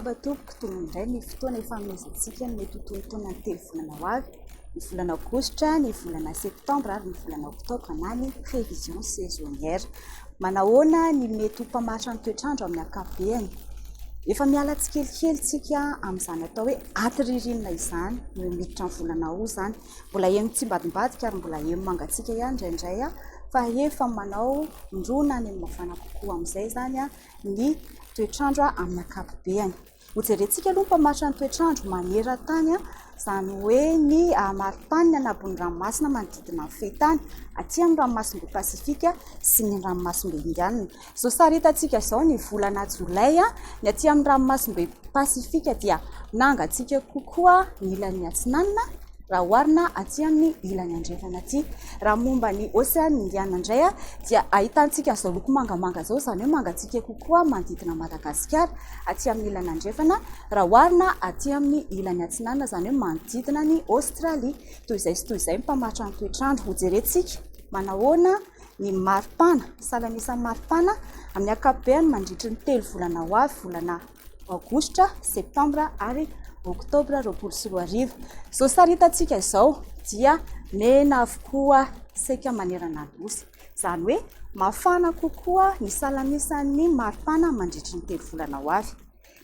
mazava tompoko toy indray ny fotoana ifamezintsika ny mety tonontaona ny 3 volana hoavy, ny volana Aogositra, ny volana Septambra ary ny volana Oktobra na ny prévision saisonnière. Manahoana ny mety mpamaritra ny toetrandro amin'ny ankapobeny. Efa miala tsikelikely tsika amin'izany atao hoe aty ririnina izany no miditra ny volana ao zany. Mbola eny tsimbadimbadika ary mbola eny mangatsika ihany indraindray fa efa manao ndrona ny mafana kokoa amin'izay zany ny toetrandro amin'ny ankapobeny. Hojerentsika aloha mpamaritra ny toetrandro maneran-tany zany hoe ny maripana ny ambony ranomasina manodidina ny fehintany aty amin'ny ranomasimbe pasifika sy ny ranomasimbe indianina. Zao sary hitantsika zao ny volana jolay ny aty amin'ny ranomasimbe pasifika dia nangatsika kokoa ny ilan'ny atsinanina raha oharina aty amin'ny ilany andrefana aty. Raha momba ny océan indiana indray dia ahitantsika zao loko mangamanga zao zany hoe mangatsika kokoa manodidina Madagasikara aty amin'ny ilany andrefana raha oharina aty amin'ny ilany atsinanina zany hoe manodidina ny Australie. Toy izay sy toy izay mpamaritra ny toetrandro. Hojerentsika manahoana ny maripana salanisan'ny maripana amin'ny ankapobeny mandritry ny 3 volana hoavy, volana Aogositra, Septambra ary Oktobra 2024. Zao sary hitantsika izao dia mena avokoa saika manerana ny nosy. Zany hoe mafana kokoa ny salanisan'ny maripana mandritry ny 3 volana hoavy.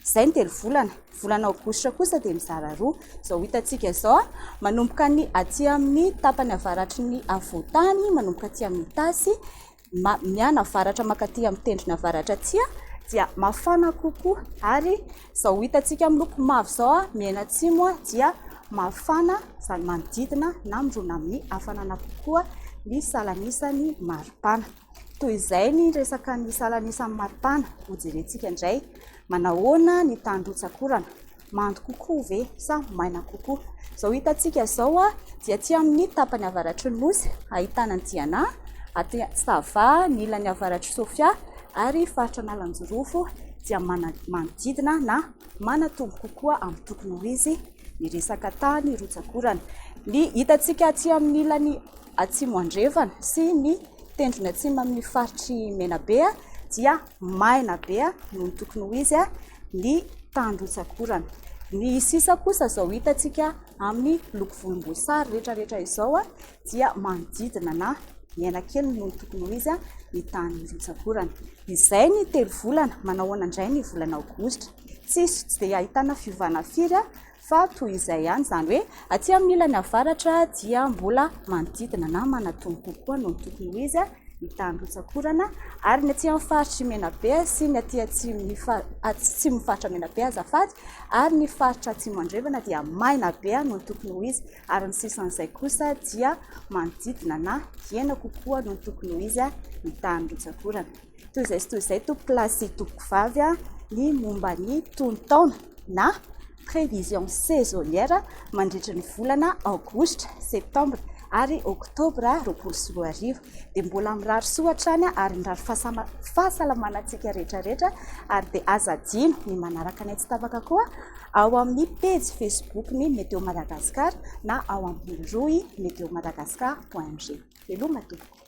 Izay ny 3 volana. Volana Aogositra kosa dia mizara roa. Zao hitantsika izao manomboka ny aty amin'ny tapany avaratry ny avoatany, manomboka aty amin'ny tasy, miana avaratra makaty amin'ny tendrony avaratra aty dia mafana kokoa ary zao hitantsika miloko mavo zao miena atsimo dia mafana zany manodidina na mirona amin'ny hafanana kokoa ny salanisan'ny maripana. Toy izay ny resaka ny salanisan'ny maripana. Hojerentsika indray manahoana ny tandrotsakorana mando kokoa ve sa maina kokoa. Zao hitantsika zao dia aty amin'ny tapany avaratry ny nosy ahitana ny Diana, aty Sava, ny ilany avaratry Sofia ary faritra Nalanjorofo dia manodidina na manatombo kokoa amin'ny tokony ho izy ny resaka tany rotsakorana. Ny hitantsika aty amin'ny ilany atsimo andrefana sy ny tendrony atsimo amin'ny faritry menabe dia maina be no tokony ho izy ny tandrotsakorana. Ny sisa kosa zao hitantsika amin'ny loko volomboasary rehetrarehetra izao dia manodidina na miaina kely no tokony ho izy ny tany rotsakorana. Izay ny 3 volana. Manahoana indray ny volana Aogositra. Tsy dia ahitana fiovana firy fa toy izay ihany zany hoe aty amin'ny ilany avaratra dia mbola manodidina na manatombo kokoa no tokony ho izy ny tany rotsakorana ary ny aty amin'ny faritry menabe sy ny aty atsimo faritra menabe azafady ary ny faritra atsimo andrefana dia maina be no tokony ho izy ary ny sisan'izay kosa dia manodidina na hiena kokoa no tokony ho izy ny tany rotsakorana. Toy izay sy toy izay tompo-plasy tompoko vavy ny momba ny tonontaona na prévision saisonnière mandritry ny volana Aogositra, Septambra ary Oktobra 2024 dia mbola mirary soatra any ary mirary fahasalamana antsika rehetrarehetra ary dia aza adino ny manaraka anay tsy tapaka koa ao amin'ny pejy Facebook ny Météo Madagascar na ao amin'ny roy météomadagascar.ng. Telo matomboko.